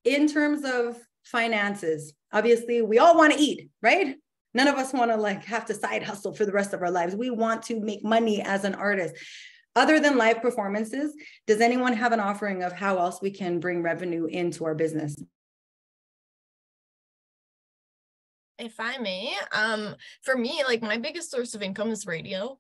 In terms of finances, obviously, we all want to eat, right? None of us want to like have to side hustle for the rest of our lives. We want to make money as an artist. Other than live performances, does anyone have an offering of how else we can bring revenue into our business? If I may, for me, like my biggest source of income is radio.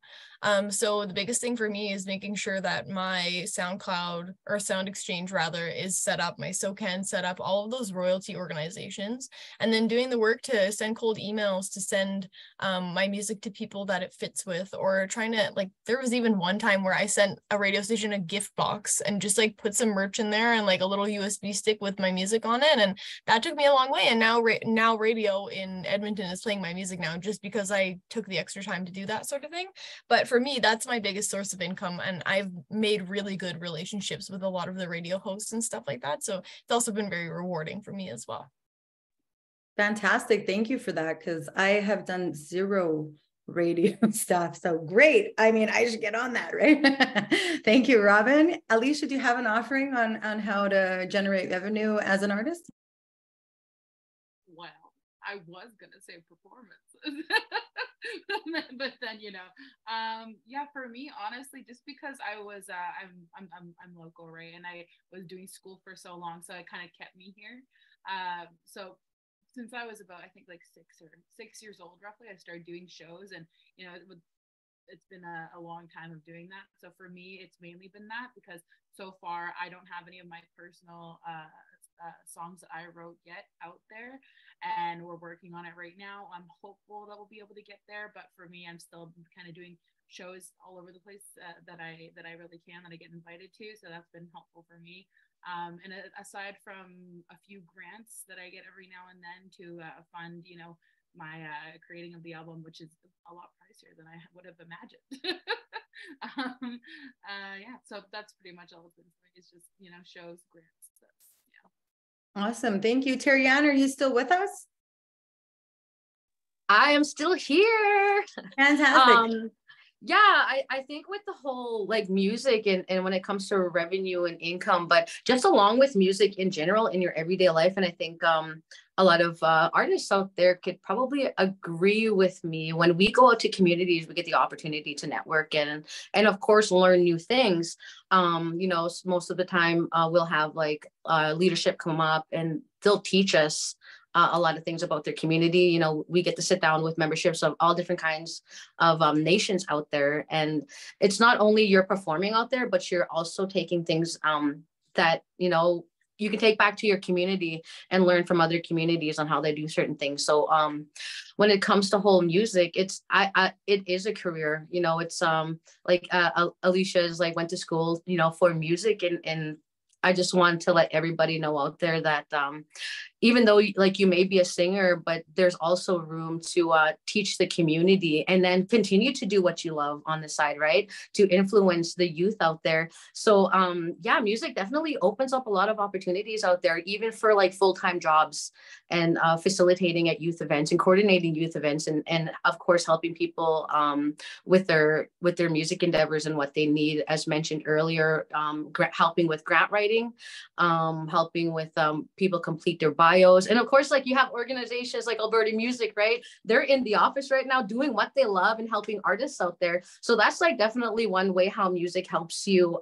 So the biggest thing for me is making sure that my SoundCloud or Sound Exchange rather is set up, my SoCan set up, all of those royalty organizations, and then doing the work to send cold emails to send my music to people that it fits with, or trying to, like, there was even one time where I sent a radio station a gift box and just like put some merch in there and like a little USB stick with my music on it, and that took me a long way. And now radio in Edmonton is playing my music now just because I took the extra time to do that sort of thing. But for me, that's my biggest source of income, and I've made really good relationships with a lot of the radio hosts and stuff like that, so it's also been very rewarding for me as well. Fantastic. Thank you for that, because I have done zero radio stuff. So great. I mean, I should get on that, right? Thank you, Robin. Alicia, do you have an offering on how to generate revenue as an artist? Well, I was gonna say performances, but then yeah, for me, honestly, just because I was I'm local, right, and I was doing school for so long, so it kind of kept me here. So since I was about, I think, like 6 years old roughly, I started doing shows, and it's been a long time of doing that. So for me, it's mainly been that, because so far I don't have any of my personal songs that I wrote yet out there, and we're working on it right now. I'm hopeful that we'll be able to get there, but for me, I'm still kind of doing shows all over the place that I really can, that I get invited to. So that's been helpful for me. And aside from a few grants that I get every now and then to fund, my creating of the album, which is a lot pricier than I would have imagined. Yeah, so that's pretty much all it's been for me. It's just, shows, grants. So, yeah. Awesome. Thank you. Terri-Ann, are you still with us? I am still here. Fantastic. Yeah, I think with the whole like music and when it comes to revenue and income, but just along with music in general in your everyday life. And I think a lot of artists out there could probably agree with me. When we go out to communities, we get the opportunity to network and of course learn new things. Most of the time we'll have like leadership come up and they'll teach us a lot of things about their community. We get to sit down with memberships of all different kinds of nations out there. And it's not only you're performing out there, but you're also taking things that, you can take back to your community and learn from other communities on how they do certain things. So when it comes to whole music, it is a career. It's like Alicia is like went to school, for music, and I just want to let everybody know out there that even though like you may be a singer, but there's also room to teach the community and then continue to do what you love on the side, right? To influence the youth out there. So yeah, music definitely opens up a lot of opportunities out there, even for like full-time jobs and facilitating at youth events and coordinating youth events and of course helping people with their music endeavors and what they need, as mentioned earlier, helping with grant writing, helping with people complete their bios. And of course, like you have organizations like Alberta Music, right? They're in the office right now doing what they love and helping artists out there. So that's like definitely one way how music helps you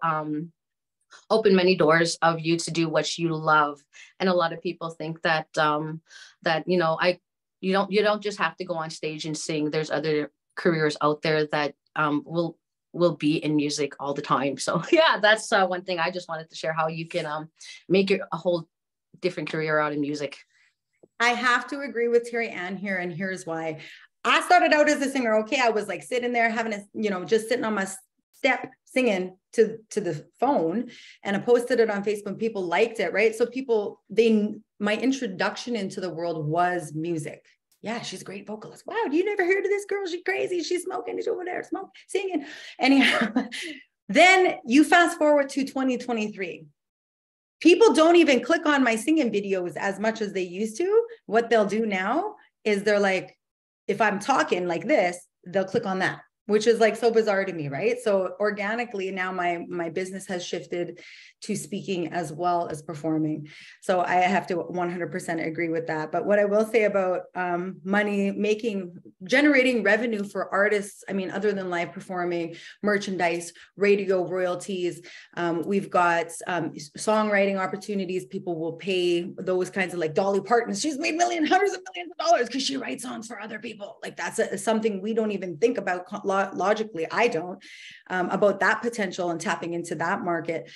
open many doors of you to do what you love. And a lot of people think that you don't just have to go on stage and sing. There's other careers out there that will be in music all the time. So yeah, that's one thing I just wanted to share, how you can make it a whole different career out in music. I have to agree with Terri-Ann here, and here's why. I started out as a singer. Okay, I was like sitting there having just sitting on my step singing to the phone, and I posted it on Facebook. People liked it, right? So my introduction into the world was music. Yeah, she's a great vocalist. Wow, you never heard of this girl? She's crazy. She's smoking. She's over there singing. Anyhow, then you fast forward to 2023. People don't even click on my singing videos as much as they used to. What they'll do now is they're like, if I'm talking like this, they'll click on that. which is like so bizarre to me, right? So organically now my business has shifted to speaking as well as performing. So I have to 100% agree with that. But what I will say about generating revenue for artists, I mean, other than live performing, merchandise, radio royalties, we've got songwriting opportunities. People will pay those kinds of, like Dolly Parton, she's made hundreds of millions of dollars because she writes songs for other people. Like that's something we don't even think about logically. I don't, about that potential and tapping into that market.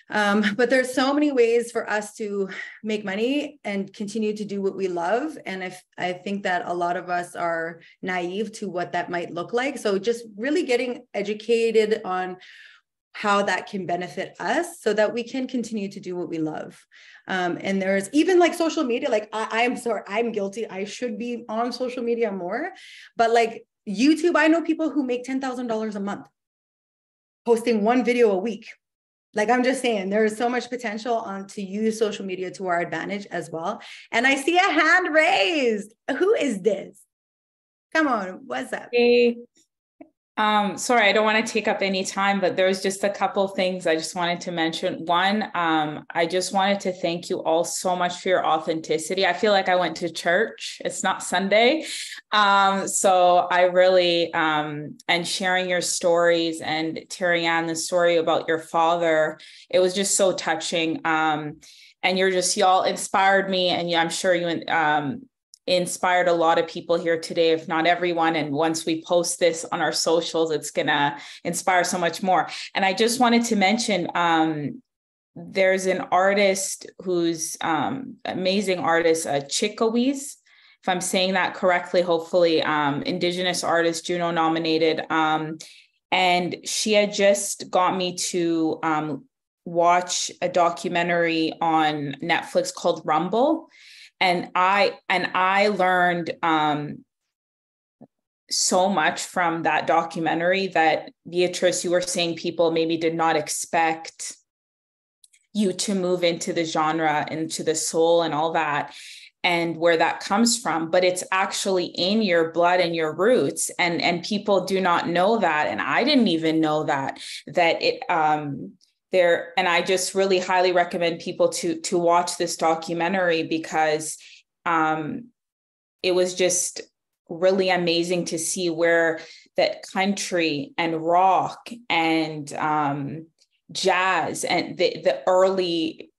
But there's so many ways for us to make money and continue to do what we love. And I think that a lot of us are naive to what that might look like. So just really getting educated on how that can benefit us so that we can continue to do what we love. And there's even like social media, like I'm sorry, I'm guilty. I should be on social media more, but like YouTube, I know people who make $10,000 a month posting one video a week. Like, I'm just saying, there is so much potential to use social media to our advantage as well. And I see a hand raised. Who is this? Come on, what's up? Hey, sorry, I don't want to take up any time, but there's just a couple things I just wanted to mention. One, I just wanted to thank you all so much for your authenticity. I feel like I went to church. It's not Sunday. So I really, and sharing your stories, and Terri-Ann, the story about your father, it was just so touching. And y'all inspired me, and I'm sure you, inspired a lot of people here today, if not everyone. And once we post this on our socials, it's going to inspire so much more. And I just wanted to mention, there's an artist who's amazing artist, Chickawee, if I'm saying that correctly, hopefully, Indigenous artist, Juno nominated. And she had just got me to watch a documentary on Netflix called Rumble. And I learned so much from that documentary that, Beatrice, you were saying people maybe did not expect you to move into the genre, into the soul and all that, and where that comes from. But it's actually in your blood and your roots. And people do not know that. And I didn't even know that it, there, and I just really highly recommend people to watch this documentary, because it was just really amazing to see where that country and rock and jazz and the early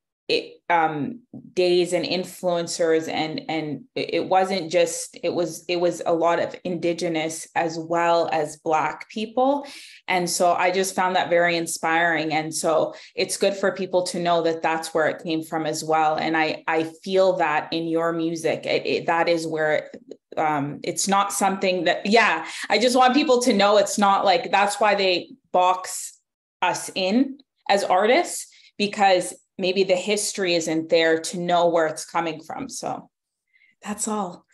days and influencers, and it wasn't just, it was a lot of Indigenous as well as Black people. And so I just found that very inspiring. And so it's good for people to know that that's where it came from as well. And I feel that in your music, that is where it's not something that, I just want people to know it's not like, that's why they box us in as artists, because maybe the history isn't there to know where it's coming from. So that's all.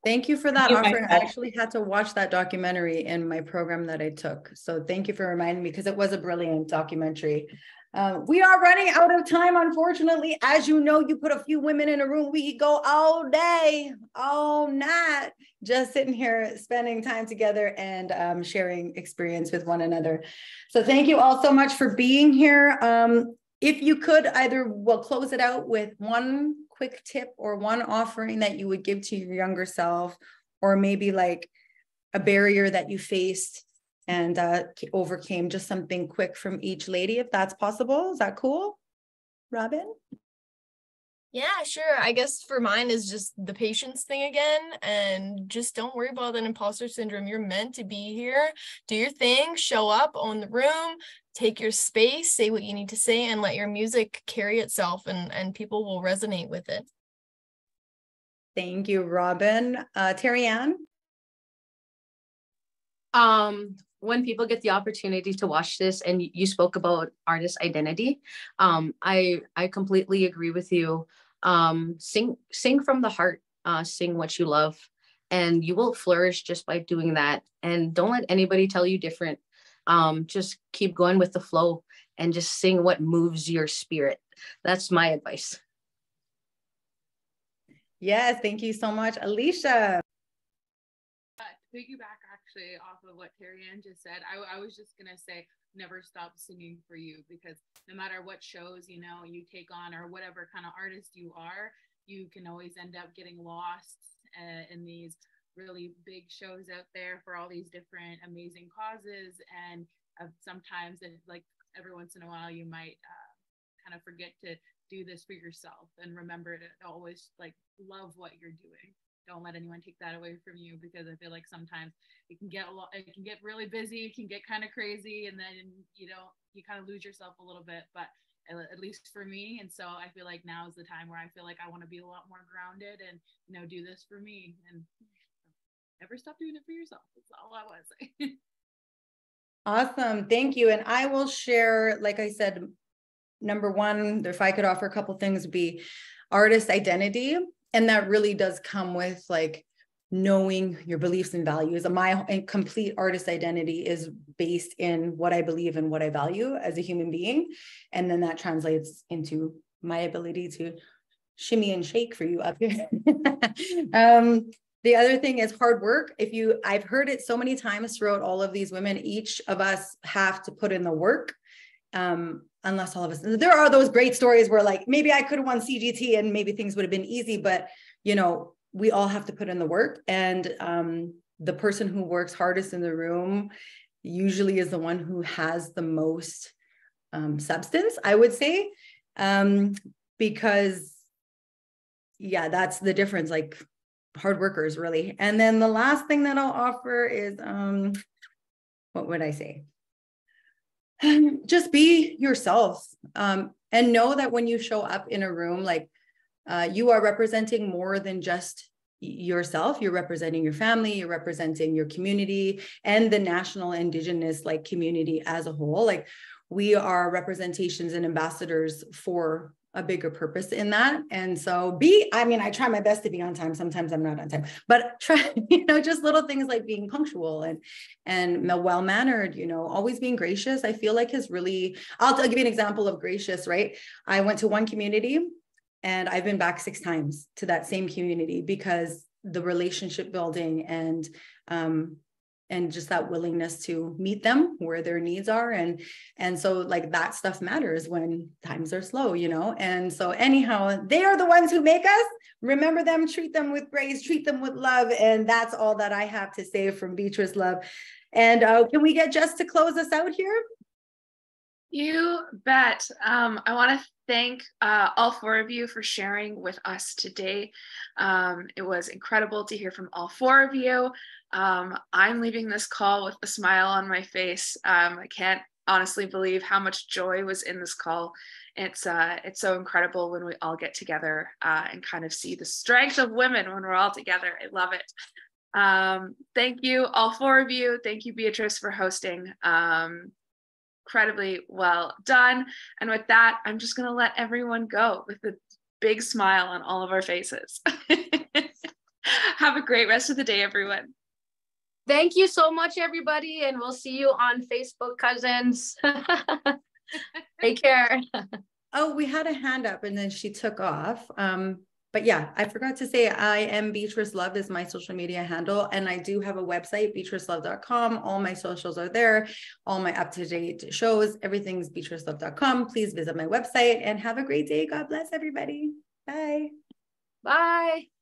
Thank you for that offering. I actually had to watch that documentary in my program that I took. So thank you for reminding me, because it was a brilliant documentary. We are running out of time, unfortunately. As you know, you put a few women in a room, we could go all day, all night, just sitting here, spending time together and sharing experience with one another. So thank you all so much for being here. If you could we'll close it out with one quick tip or one offering that you would give to your younger self, or maybe like a barrier that you faced and overcame, just something quick from each lady, if that's possible. Is that cool, Robin? Yeah, sure. I guess for mine is just the patience thing again, and just don't worry about that imposter syndrome. You're meant to be here. Do your thing, show up, own the room, take your space, say what you need to say, and let your music carry itself, and people will resonate with it. Thank you, Robin. Terri-Ann? When people get the opportunity to watch this, and you spoke about artist identity, I completely agree with you. Sing from the heart, sing what you love, and you will flourish just by doing that. And don't let anybody tell you different. Just keep going with the flow and just sing what moves your spirit. That's my advice. Yes, thank you so much, Alicia. Piggyback actually off of what Terri-Ann just said. I was just gonna say, never stop singing for you, because no matter what shows, you know, you take on, or whatever kind of artist you are, you can always end up getting lost in these really big shows out there for all these different amazing causes. And sometimes, like every once in a while, you might kind of forget to do this for yourself, and remember to always like love what you're doing. Don't let anyone take that away from you, because I feel like sometimes it can get really busy, it can get kind of crazy, and then you kind of lose yourself a little bit. But at least for me, and so I feel like now is the time where I feel like I want to be a lot more grounded and do this for me, and never stop doing it for yourself. That's all I want to say. Awesome, thank you. And I will share, like I said, number one, if I could offer a couple things, would be artist identity. And that really does come with like knowing your beliefs and values. My complete artist identity is based in what I believe and what I value as a human being. And then that translates into my ability to shimmy and shake for you up here. The other thing is hard work. I've heard it so many times throughout all of these women, each of us have to put in the work. Unless all of us, there are those great stories where like, maybe I could have won CGT and maybe things would have been easy, but we all have to put in the work. And the person who works hardest in the room usually is the one who has the most substance, I would say, because yeah, that's the difference, like hard workers really. And then the last thing that I'll offer is, what would I say? Just be yourself, and know that when you show up in a room, like you are representing more than just yourself. You're representing your family, you're representing your community and the national Indigenous like community as a whole. Like we are representations and ambassadors for a bigger purpose in that. And so I try my best to be on time. Sometimes I'm not on time, but try, just little things like being punctual and well-mannered, always being gracious. I feel like I'll give you an example of gracious, right? I went to one community and I've been back 6 times to that same community because the relationship building and just that willingness to meet them where their needs are. And so like that stuff matters when times are slow, and so anyhow, they are the ones who make us. Remember them, treat them with grace, treat them with love. And that's all that I have to say from Beatrice Love. And can we get Jess to close us out here? You bet. I want to thank all 4 of you for sharing with us today. It was incredible to hear from all 4 of you. I'm leaving this call with a smile on my face. I can't honestly believe how much joy was in this call. It's so incredible when we all get together and kind of see the strength of women when we're all together. I love it. Thank you, all 4 of you. Thank you, Beatrice, for hosting. Incredibly well done. And with that, I'm just going to let everyone go with a big smile on all of our faces. Have a great rest of the day, everyone. Thank you so much, everybody. And we'll see you on Facebook, cousins. Take care. Oh, we had a hand up and then she took off. But yeah, I forgot to say I am Beatrice Love is my social media handle. And I do have a website, beatricelove.com. All my socials are there. All my up-to-date shows, everything's beatricelove.com. Please visit my website and have a great day. God bless everybody. Bye. Bye.